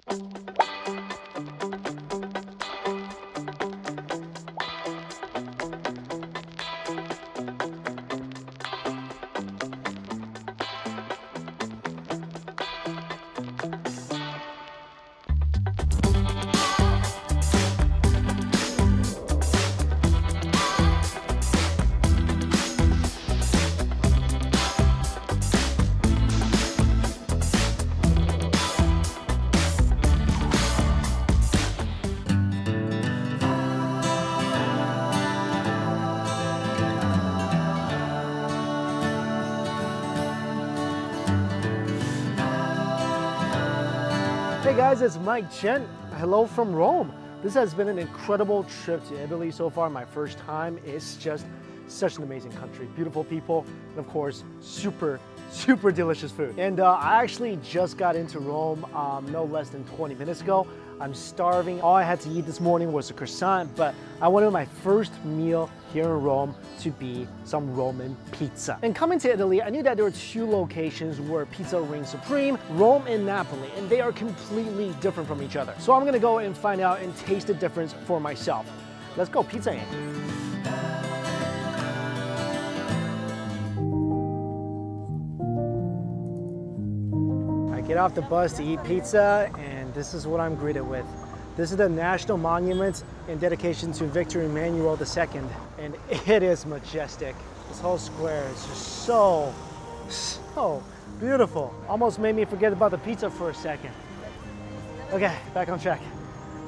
Hey guys, it's Mike Chen. Hello from Rome. This has been an incredible trip to Italy so far. My first time. It's just such an amazing country. Beautiful people, and of course, super delicious food. And I actually just got into Rome no less than 20 minutes ago. I'm starving. All I had to eat this morning was a croissant, but I wanted my first meal here in Rome to be some Roman pizza. And coming to Italy, I knew that there were two locations where pizza reigns supreme, Rome and Napoli, and they are completely different from each other. So I'm gonna go and find out and taste the difference for myself. Let's go pizza in. I get off the bus to eat pizza, and this is what I'm greeted with. This is the National Monument in dedication to Victor Emmanuel II, and it is majestic. This whole square is just so beautiful. Almost made me forget about the pizza for a second. Okay, back on track.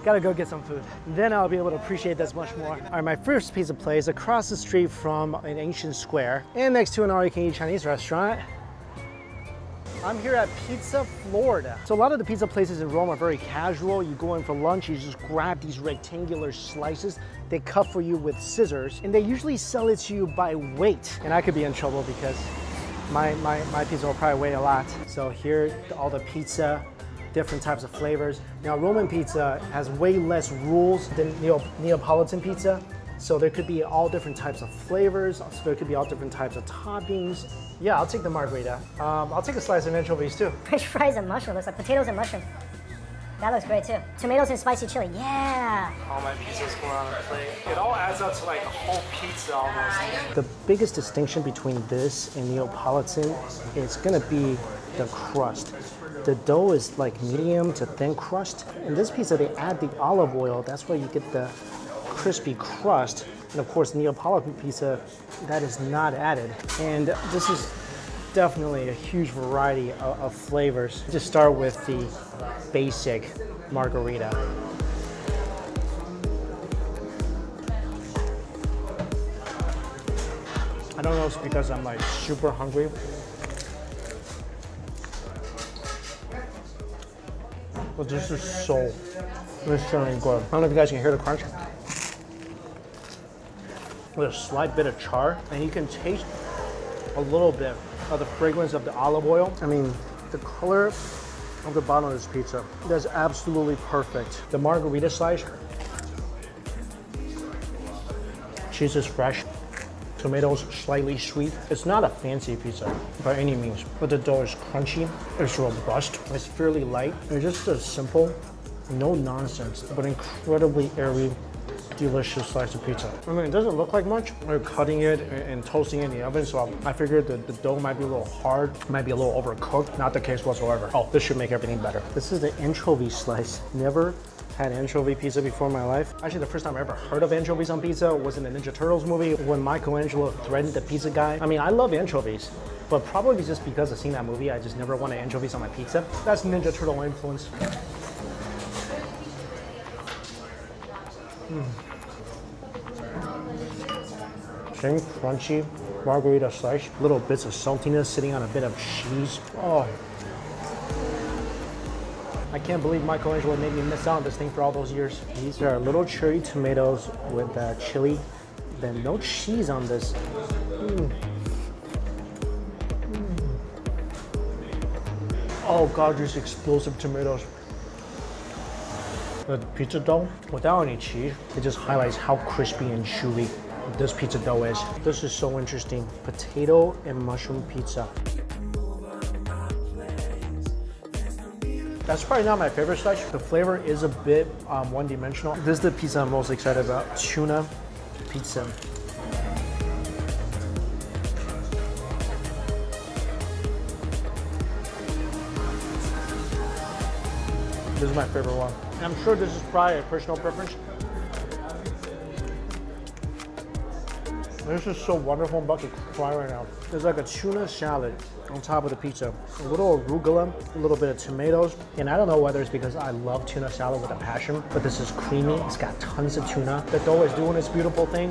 Gotta go get some food. Then I'll be able to appreciate this much more. All right, my first pizza place across the street from an ancient square and next to an all-you-can-eat Chinese restaurant. I'm here at Pizza Florida. So a lot of the pizza places in Rome are very casual. You go in for lunch, you just grab these rectangular slices. They cut for you with scissors, and they usually sell it to you by weight. And I could be in trouble because my pizza will probably weigh a lot. So here, all the pizza, different types of flavors. Now, Roman pizza has way less rules than Neapolitan pizza. So there could be all different types of flavors. So there could be all different types of toppings. Yeah, I'll take the margarita. I'll take a slice of anchovies too. French fries and mushroom. Looks like potatoes and mushroom. That looks great too. Tomatoes and spicy chili. Yeah. All my pizzas going on a plate. It all adds up to like a whole pizza almost. The biggest distinction between this and Neapolitan is gonna be the crust. The dough is like medium to thin crust. In this pizza, they add the olive oil. That's why you get the crispy crust. And of course, Neapolitan pizza, that is not added. And this is definitely a huge variety of flavors. Just start with the basic margarita. I don't know if it's because I'm like super hungry. But this is so really good. I don't know if you guys can hear the crunch. With a slight bit of char, and you can taste a little bit of the fragrance of the olive oil. I mean, the color of the bottom of this pizza, that's absolutely perfect. The margarita slice, cheese is fresh, tomatoes slightly sweet. It's not a fancy pizza by any means, but the dough is crunchy, it's robust, it's fairly light. It's just a simple, no nonsense, but incredibly airy, delicious slice of pizza. I mean, it doesn't look like much. We're cutting it and toasting it in the oven, so I figured that the dough might be a little hard, might be a little overcooked. Not the case whatsoever. Oh, this should make everything better. This is the anchovy slice. Never had anchovy pizza before in my life. Actually, the first time I ever heard of anchovies on pizza was in the Ninja Turtles movie when Michelangelo threatened the pizza guy. I mean, I love anchovies, but probably just because I've seen that movie, I just never wanted anchovies on my pizza. That's Ninja Turtle influence. Same crunchy margarita slice, little bits of saltiness sitting on a bit of cheese. Oh, I can't believe Michelangelo made me miss out on this thing for all those years. These are little cherry tomatoes with chili, then no cheese on this. Oh God, these explosive tomatoes. The pizza dough, without any cheese, it just highlights how crispy and chewy this pizza dough is. This is so interesting. Potato and mushroom pizza. That's probably not my favorite slice. The flavor is a bit one-dimensional. This is the pizza I'm most excited about. Tuna pizza. This is my favorite one. And I'm sure this is probably a personal preference. This is so wonderful. I'm about to cry right now. There's like a tuna salad on top of the pizza. A little arugula, a little bit of tomatoes. And I don't know whether it's because I love tuna salad with a passion, but this is creamy. It's got tons of tuna. The dough is doing its beautiful thing.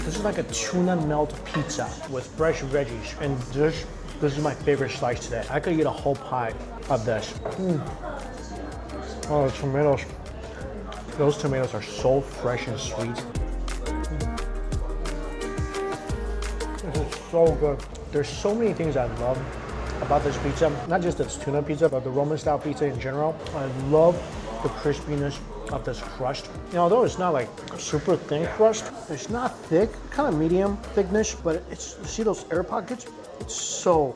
This is like a tuna melt pizza with fresh veggies. And this is my favorite slice today. I could eat a whole pie of this. Oh, the tomatoes. Those tomatoes are so fresh and sweet. This is so good. There's so many things I love about this pizza. Not just this tuna pizza, but the Roman style pizza in general. I love the crispiness of this crust. You know, although it's not like super thin crust, it's not thick, kind of medium thickness, but it's, you see those air pockets? It's so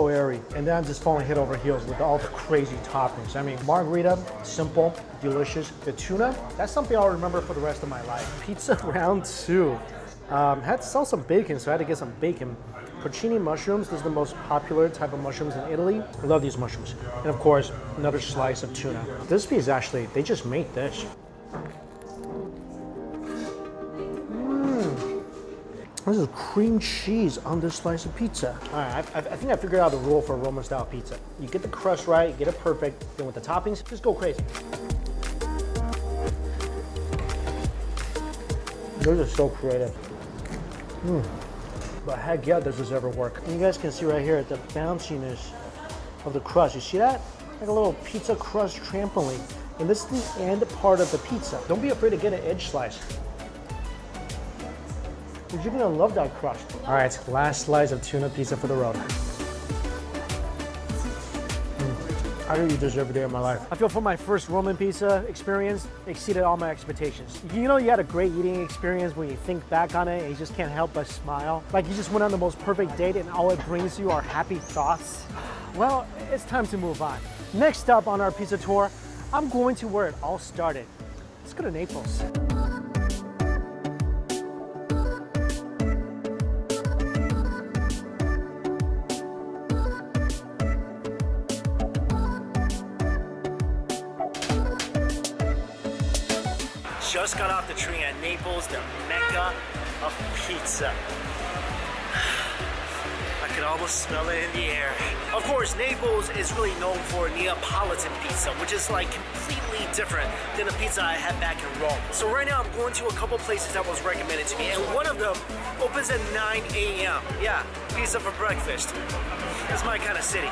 airy. And then I'm just falling head over heels with all the crazy toppings. I mean, margherita, simple, delicious. The tuna, that's something I'll remember for the rest of my life. Pizza round two. Had to sell some bacon, so I had to get some bacon. Porcini mushrooms, this is the most popular type of mushrooms in Italy. I love these mushrooms. And of course, another slice of tuna. This piece actually, they just made this. This is cream cheese on this slice of pizza. All right, I think I figured out the rule for a Roman style pizza. You get the crust right, you get it perfect, then with the toppings, just go crazy. This is so creative. But heck yeah, does this ever work. And you guys can see right here the bounciness of the crust. You see that? Like a little pizza crust trampoline. And this is the end part of the pizza. Don't be afraid to get an edge slice, because you're gonna love that crust. All right, last slice of tuna pizza for the road. I really deserve every day of my life. I feel for my first Roman pizza experience exceeded all my expectations. You know you had a great eating experience when you think back on it and you just can't help but smile. Like you just went on the most perfect date and all it brings you are happy thoughts. Well, it's time to move on. Next up on our pizza tour, I'm going to where it all started. Let's go to Naples. Just got off the train at Naples, the mecca of pizza. I could almost smell it in the air. Of course, Naples is really known for Neapolitan pizza, which is like completely different than the pizza I had back in Rome. So right now I'm going to a couple places that was recommended to me, and one of them opens at 9 a.m. Yeah, pizza for breakfast. That's my kind of city.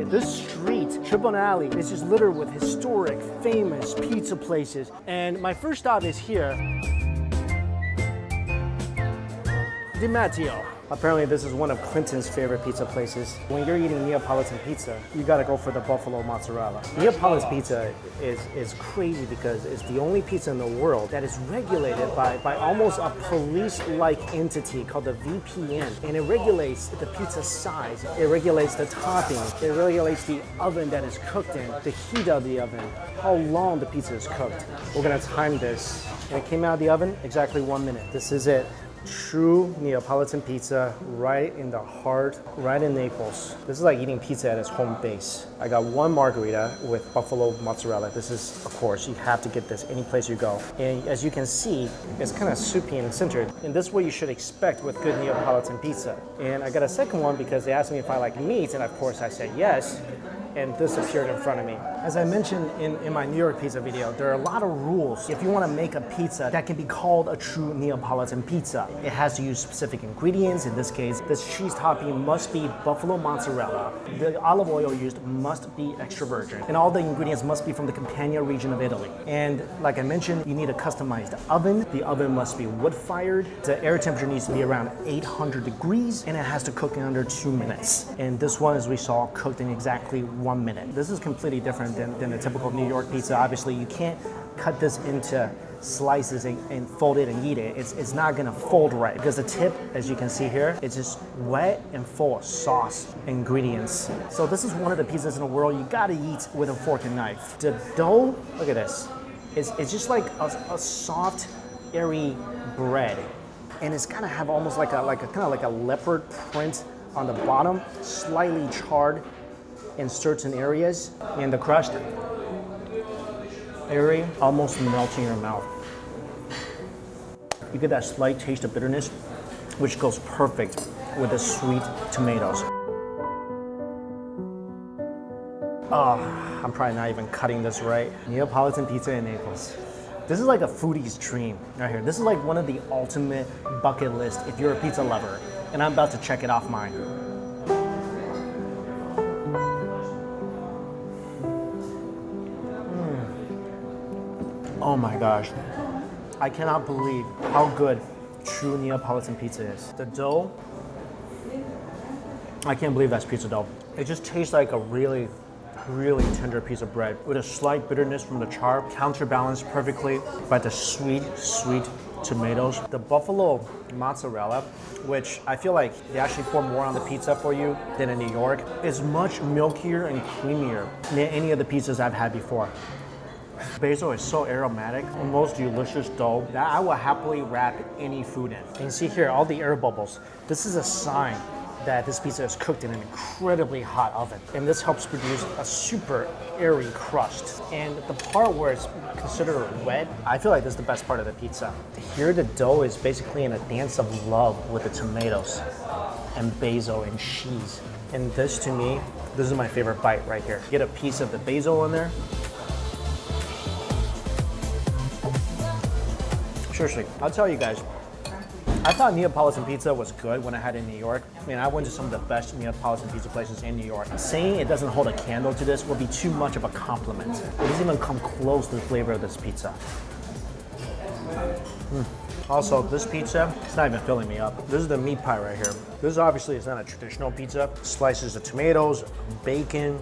This street, Tribunali, is just littered with historic, famous pizza places. And my first stop is here. Di Matteo. Apparently this is one of Clinton's favorite pizza places. When you're eating Neapolitan pizza, you gotta go for the buffalo mozzarella. Neapolitan pizza is crazy because it's the only pizza in the world that is regulated by almost a police-like entity called the VPN. And it regulates the pizza size, it regulates the topping, it regulates the oven that it's cooked in, the heat of the oven, how long the pizza is cooked. We're gonna time this. And it came out of the oven exactly 1 minute. This is it. True Neapolitan pizza right in the heart, right in Naples. This is like eating pizza at its home base. I got one margherita with buffalo mozzarella. This is, of course, you have to get this any place you go. And as you can see, it's kind of soupy and centered. And this is what you should expect with good Neapolitan pizza. And I got a second one because they asked me if I like meat, and of course I said yes. and this appeared in front of me. As I mentioned in my New York pizza video, there are a lot of rules if you want to make a pizza that can be called a true Neapolitan pizza. It has to use specific ingredients. In this case, this cheese topping must be buffalo mozzarella. The olive oil used must be extra virgin, and all the ingredients must be from the Campania region of Italy. And like I mentioned, you need a customized oven. The oven must be wood-fired. The air temperature needs to be around 800 degrees, and it has to cook in under 2 minutes. And this one, as we saw, cooked in exactly 1 minute. This is completely different than a typical New York pizza. Obviously, you can't cut this into slices and fold it and eat it. It's not gonna fold right because the tip, as you can see here, it's just wet and full of sauce ingredients. So this is one of the pizzas in the world you gotta eat with a fork and knife. The dough, look at this. It's just like a soft, airy bread, and it's gonna have almost like a leopard print on the bottom, slightly charred in certain areas, and the crust airy, almost melting in your mouth. You get that slight taste of bitterness, which goes perfect with the sweet tomatoes. Oh, I'm probably not even cutting this right. Neapolitan pizza in Naples. This is like a foodie's dream right here. This is like one of the ultimate bucket list if you're a pizza lover, and I'm about to check it off mine. Oh my gosh. I cannot believe how good true Neapolitan pizza is. The dough, I can't believe that's pizza dough. It just tastes like a really tender piece of bread with a slight bitterness from the char, counterbalanced perfectly by the sweet tomatoes. The buffalo mozzarella, which I feel like they actually pour more on the pizza for you than in New York, is much milkier and creamier than any of the pizzas I've had before. Basil is so aromatic, the most delicious dough that I will happily wrap any food in. And you see here, all the air bubbles. This is a sign that this pizza is cooked in an incredibly hot oven. And this helps produce a super airy crust. And the part where it's considered wet, I feel like this is the best part of the pizza. Here the dough is basically in a dance of love with the tomatoes and basil and cheese. And this, to me, this is my favorite bite right here. Get a piece of the basil in there. Seriously, I'll tell you guys, I thought Neapolitan pizza was good when I had it in New York. I mean, I went to some of the best Neapolitan pizza places in New York. Saying it doesn't hold a candle to this would be too much of a compliment. It doesn't even come close to the flavor of this pizza. Also, this pizza, it's not even filling me up. This is the meat pie right here. This obviously is not a traditional pizza. Slices of tomatoes, bacon,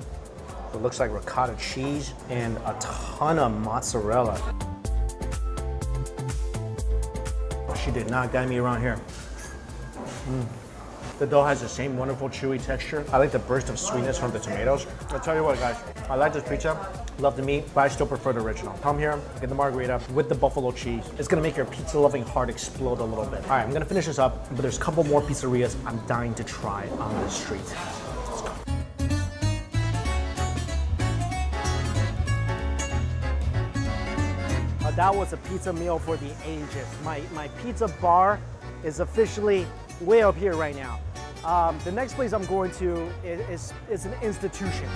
it looks like ricotta cheese, and a ton of mozzarella. She did not guide me around here. The dough has the same wonderful chewy texture. I like the burst of sweetness from the tomatoes. I'll tell you what, guys, I like this pizza, love the meat, but I still prefer the original. Come here, get the margarita with the buffalo cheese. It's gonna make your pizza-loving heart explode a little bit. All right, I'm gonna finish this up, but there's a couple more pizzerias I'm dying to try on this street. Let's go. That was a pizza meal for the ages. My pizza bar is officially way up here right now. The next place I'm going to is an institution.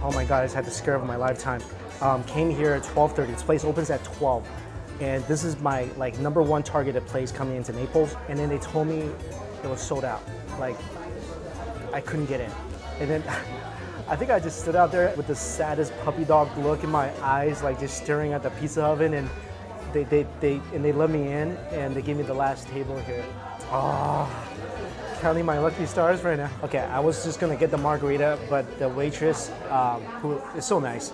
Oh my God, I just had the scare of my lifetime. Came here at 12:30. This place opens at 12. And this is my #1 targeted place coming into Naples. And then they told me it was sold out. Like, I couldn't get in. And then I think I just stood out there with the saddest puppy dog look in my eyes, like just staring at the pizza oven. And they let me in and they gave me the last table here. Oh, counting my lucky stars right now. Okay, I was just gonna get the margarita, but the waitress, who is so nice,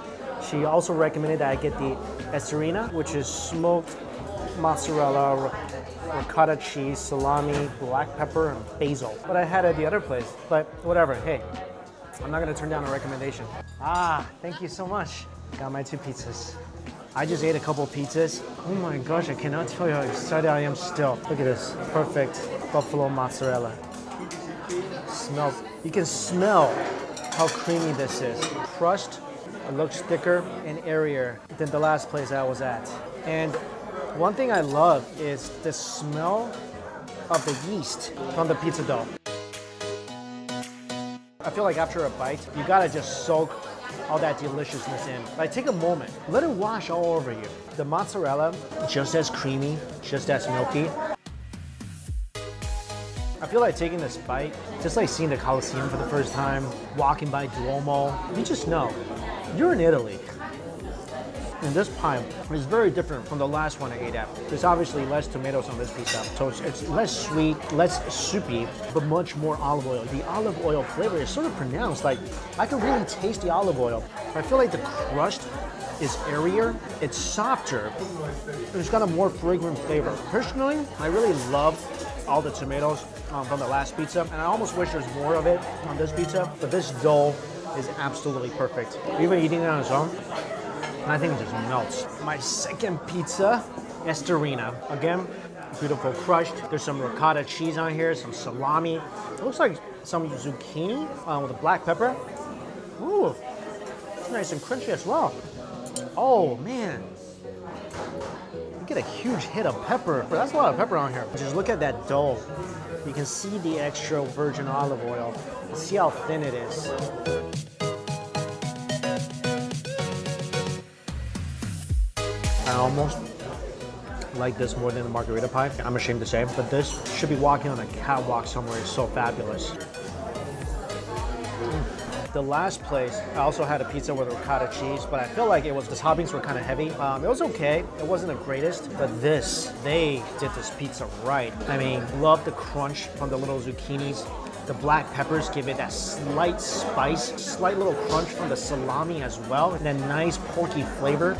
she also recommended that I get the Esserina, which is smoked mozzarella, ricotta cheese, salami, black pepper, and basil. But I had it at the other place, but whatever, hey, I'm not gonna turn down a recommendation. Ah, thank you so much. Got my 2 pizzas. I just ate a couple pizzas. Oh my gosh, I cannot tell you how excited I am still. Look at this, perfect buffalo mozzarella. Smells, you can smell how creamy this is. Crust It looks thicker and airier than the last place I was at. And one thing I love is the smell of the yeast from the pizza dough. I feel like after a bite, you gotta just soak all that deliciousness in. Like, take a moment, let it wash all over you. The mozzarella, just as creamy, just as milky. I feel like taking this bite, just like seeing the Colosseum for the first time, walking by Duomo, you just know, you're in Italy. And this pie is very different from the last one I ate at. There's obviously less tomatoes on this pizza, so it's less sweet, less soupy, but much more olive oil. The olive oil flavor is sort of pronounced, like I can really taste the olive oil. I feel like the crust is airier, it's softer, and it's got a more fragrant flavor. Personally, I really love all the tomatoes from the last pizza, and I almost wish there's more of it on this pizza, but this dough is absolutely perfect. Even eating it on its own, and I think it just melts. My second pizza, Estorina. Again, beautiful crust. There's some ricotta cheese on here, some salami. It looks like some zucchini with a black pepper. Ooh, it's nice and crunchy as well. Oh man, you get a huge hit of pepper. That's a lot of pepper on here. Just look at that dough. You can see the extra virgin olive oil. See how thin it is. I almost like this more than the margarita pie, I'm ashamed to say, but this should be walking on a catwalk somewhere. It's so fabulous. The last place, I also had a pizza with ricotta cheese, but I feel like the toppings were kind of heavy. It was okay, it wasn't the greatest, but they did this pizza right. I mean, love the crunch from the little zucchinis. The black peppers give it that slight spice, slight little crunch from the salami as well, and that nice porky flavor.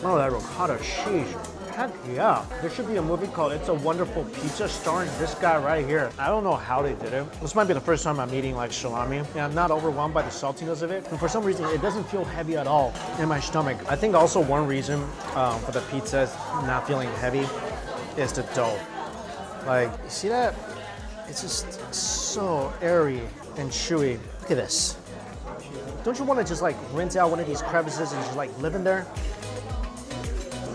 Oh, that ricotta cheese. Heck yeah. There should be a movie called It's a Wonderful Pizza starring this guy right here. I don't know how they did it. This might be the first time I'm eating like salami. And I'm not overwhelmed by the saltiness of it. And for some reason, it doesn't feel heavy at all in my stomach. I think also one reason for the pizza not feeling heavy is the dough. Like, you see that? It's just so airy and chewy. Look at this. Don't you want to just like rinse out one of these crevices and just like live in there?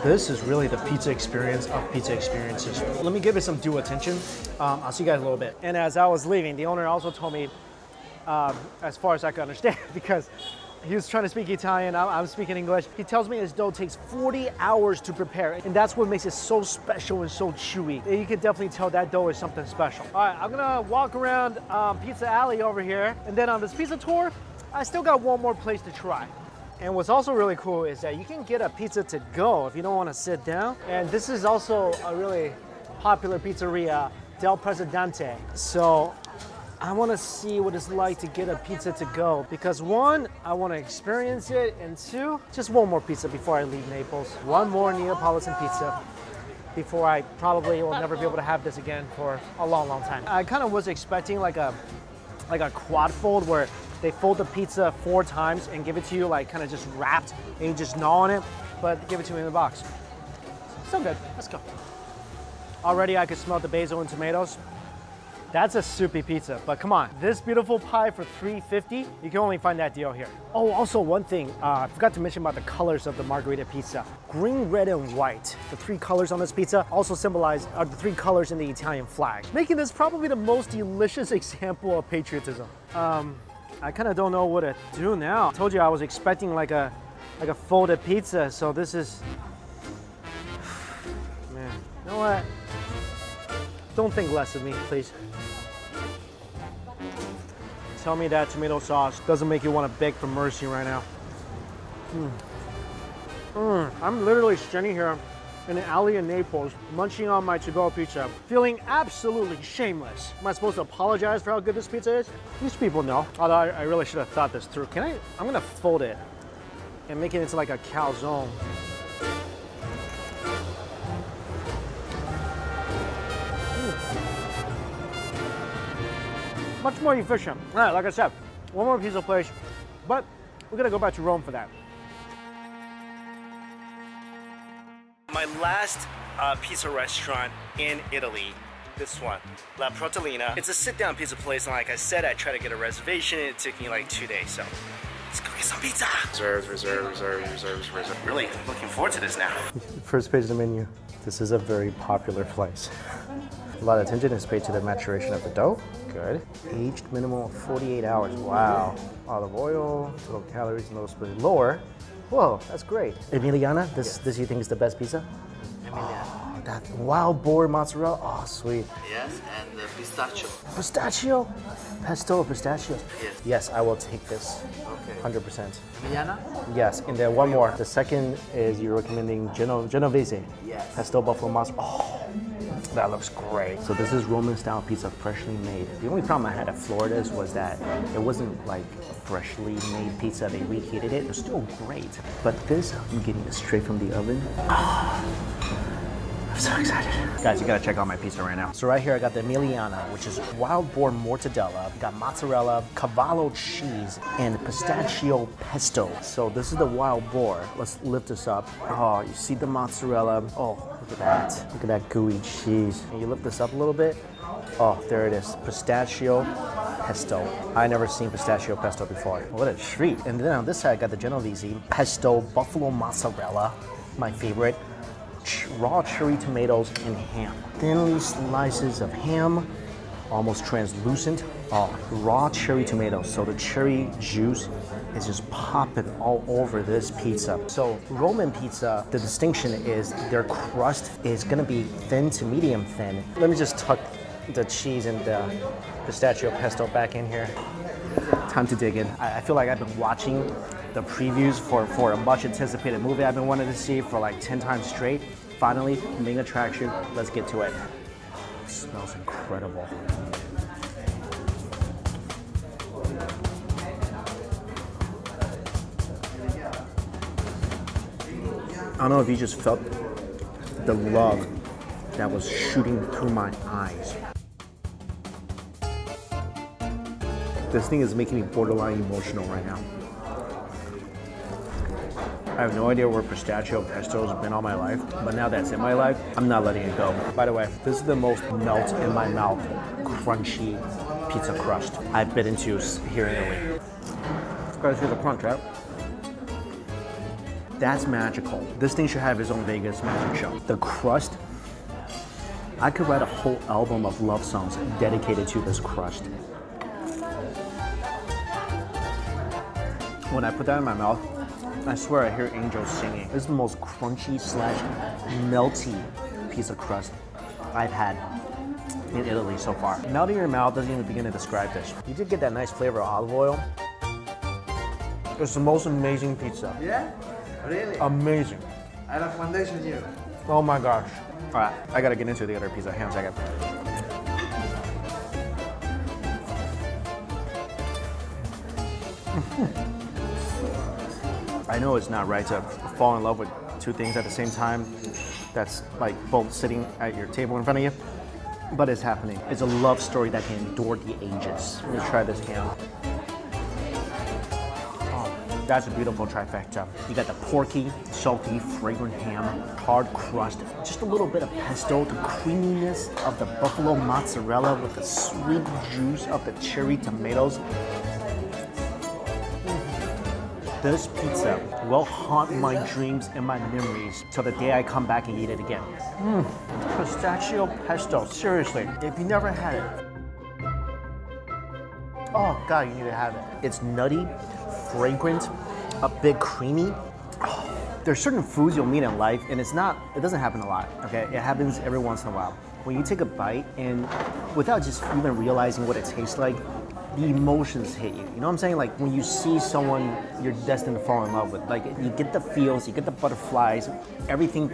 This is really the pizza experience of pizza experiences. Let me give it some due attention. I'll see you guys in a little bit. And as I was leaving, the owner also told me, as far as I can understand, because he was trying to speak Italian, I'm speaking English. He tells me his dough takes 40 hours to prepare, and that's what makes it so special and so chewy. You can definitely tell that dough is something special. All right, I'm gonna walk around Pizza Alley over here, and then on this pizza tour, I still got one more place to try. And what's also really cool is that you can get a pizza to go if you don't want to sit down. And this is also a really popular pizzeria, Del Presidente. So I want to see what it's like to get a pizza to go, because one, I want to experience it, and two, just one more pizza before I leave Naples. One more Neapolitan pizza before I probably will never be able to have this again for a long, long time. I kind of was expecting like a quad fold where they fold the pizza 4 times and give it to you like kind of just wrapped and you just gnaw on it, but give it to me in the box. So good, let's go. Already I could smell the basil and tomatoes. That's a soupy pizza, but come on. This beautiful pie for $3.50, you can only find that deal here. Oh, also one thing, I forgot to mention about the colors of the margherita pizza. Green, red, and white. The 3 colors on this pizza also symbolize the 3 colors in the Italian flag, making this probably the most delicious example of patriotism. I kind of don't know what to do now. I told you I was expecting like a folded pizza, so this is, man, you know what? Don't think less of me, please. Tell me that tomato sauce doesn't make you want to beg for mercy right now. I'm literally standing here in an alley in Naples, munching on my to-go pizza, feeling absolutely shameless. Am I supposed to apologize for how good this pizza is? These people know, although I really should have thought this through. I'm gonna fold it and make it into like a calzone. Much more efficient. All right, like I said, one more pizza place, but we're gonna go back to Rome for that. My last pizza restaurant in Italy this one, La Protelina. It's a sit-down pizza place, and like I said, I tried to get a reservation. It took me like 2 days, so let's go get some pizza. Reserves. Really looking forward to this now. First page of the menu. This is a very popular place. A lot of attention is paid to the maturation of the dough. Good. Aged minimum of 48 hours. Wow. Olive oil, total calories noticeably lower. Whoa, that's great. Emiliana, this you think is the best pizza? Emiliana. Oh, that wild boar mozzarella. Oh, sweet. Yes, and pistachio. Pistachio? Pesto or pistachios? Yes. Yes, I will take this. Okay. 100%. Emiliana? Yes, and then one more. The second is you're recommending Genovese. Yes. Pesto buffalo mozzarella. Oh, that looks great. So this is Roman style pizza, freshly made. The only problem I had at Florida's was that it wasn't like a freshly made pizza. They reheated it. It was still great. But this, I'm getting it straight from the oven. I'm so excited. Guys, you gotta check out my pizza right now. So right here I got the Emiliana, which is wild boar mortadella. Got mozzarella, cavallo cheese, and pistachio pesto. So this is the wild boar. Let's lift this up. Oh, you see the mozzarella. Oh, look at that. Look at that gooey cheese. And you lift this up a little bit. Oh, there it is. Pistachio pesto. I never seen pistachio pesto before. What a treat. And then on this side I got the Genovese pesto buffalo mozzarella, my favorite. Raw cherry tomatoes and ham. Thinly slices of ham, almost translucent. Oh, raw cherry tomatoes. So the cherry juice is just popping all over this pizza. So Roman pizza, the distinction is their crust is gonna be thin to medium thin. Let me just tuck the cheese and the pistachio pesto back in here. Time to dig in. I feel like I've been watching the previews for a much anticipated movie I've been wanting to see for like 10 times straight. Finally, main attraction, let's get to it. It smells incredible. I don't know if you just felt the love that was shooting through my eyes. This thing is making me borderline emotional right now. I have no idea where pistachio pesto has been all my life, but now that's in my life, I'm not letting it go. By the way, this is the most melt in my mouth, crunchy pizza crust I've been into here in Italy. You guys hear the crunch, right? That's magical. This thing should have its own Vegas magic show. The crust, I could write a whole album of love songs dedicated to this crust. When I put that in my mouth, I swear I hear angels singing. This is the most crunchy / melty piece of crust I've had in Italy so far. Melting in your mouth doesn't even begin to describe this. You did get that nice flavor of olive oil. It's the most amazing pizza. Yeah? Really? Amazing. I recommendation you. Oh my gosh. All right, I gotta get into the other pizza. Hang on a second. I know it's not right to fall in love with two things at the same time. That's like both sitting at your table in front of you, but it's happening. It's a love story that can endure the ages. Let me try this ham. Oh, that's a beautiful trifecta. You got the porky, salty, fragrant ham, hard crust, just a little bit of pesto, the creaminess of the buffalo mozzarella with the sweet juice of the cherry tomatoes. This pizza will haunt my dreams and my memories till the day I come back and eat it again. Pistachio pesto, seriously, if you never had it, oh God, you need to have it. It's nutty, fragrant, a bit creamy. Oh, there's certain foods you'll meet in life, and it doesn't happen a lot, okay? It happens every once in a while. When you take a bite and without just even realizing what it tastes like, the emotions hit you. You know what I'm saying? Like when you see someone you're destined to fall in love with, like you get the feels, you get the butterflies, everything,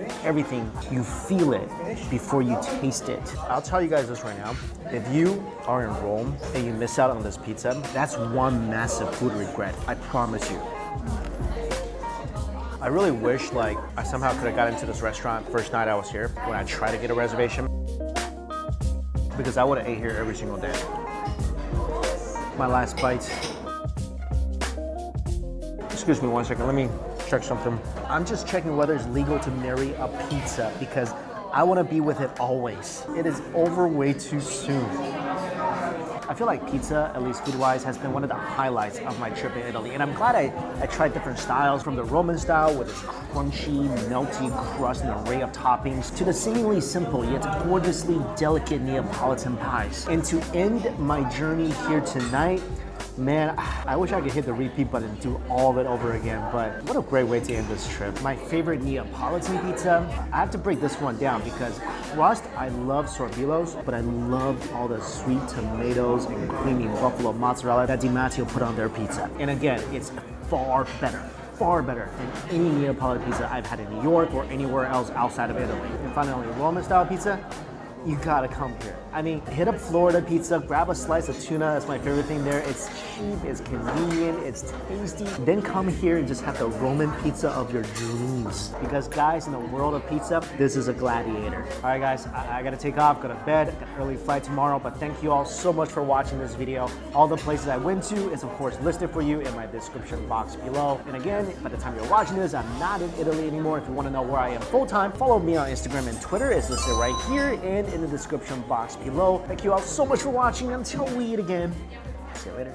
you feel it before you taste it. I'll tell you guys this right now. If you are in Rome and you miss out on this pizza, that's one massive food regret, I promise you. I really wish like I somehow could have got into this restaurant first night I was here when I tried to get a reservation, because I would have ate here every single day. My last bite. Excuse me one second, let me check something. I'm just checking whether it's legal to marry a pizza because I want to be with it always. It is over way too soon. I feel like pizza, at least food-wise, has been one of the highlights of my trip in Italy. And I'm glad I tried different styles, from the Roman style with its crunchy, melty crust and array of toppings, to the seemingly simple yet gorgeously delicate Neapolitan pies. And to end my journey here tonight, man, I wish I could hit the repeat button and do all of it over again, but what a great way to end this trip. My favorite Neapolitan pizza, I have to break this one down because crust, I love sorbillos, but I love all the sweet tomatoes and creamy buffalo mozzarella that Di Matteo put on their pizza. And again, it's far better than any Neapolitan pizza I've had in New York or anywhere else outside of Italy. And finally, Roman style pizza, you gotta come here. I mean, hit up Florida pizza, grab a slice of tuna, that's my favorite thing there. It's cheap, it's convenient, it's tasty. Then come here and just have the Roman pizza of your dreams. Because guys, in the world of pizza, this is a gladiator. All right guys, I gotta take off, go to bed, got an early flight tomorrow, but thank you all so much for watching this video. All the places I went to is of course listed for you in my description box below. And again, by the time you're watching this, I'm not in Italy anymore. If you wanna know where I am full-time, follow me on Instagram and Twitter. It's listed right here and in the description box below. Thank you all so much for watching. Until we eat again, see you later.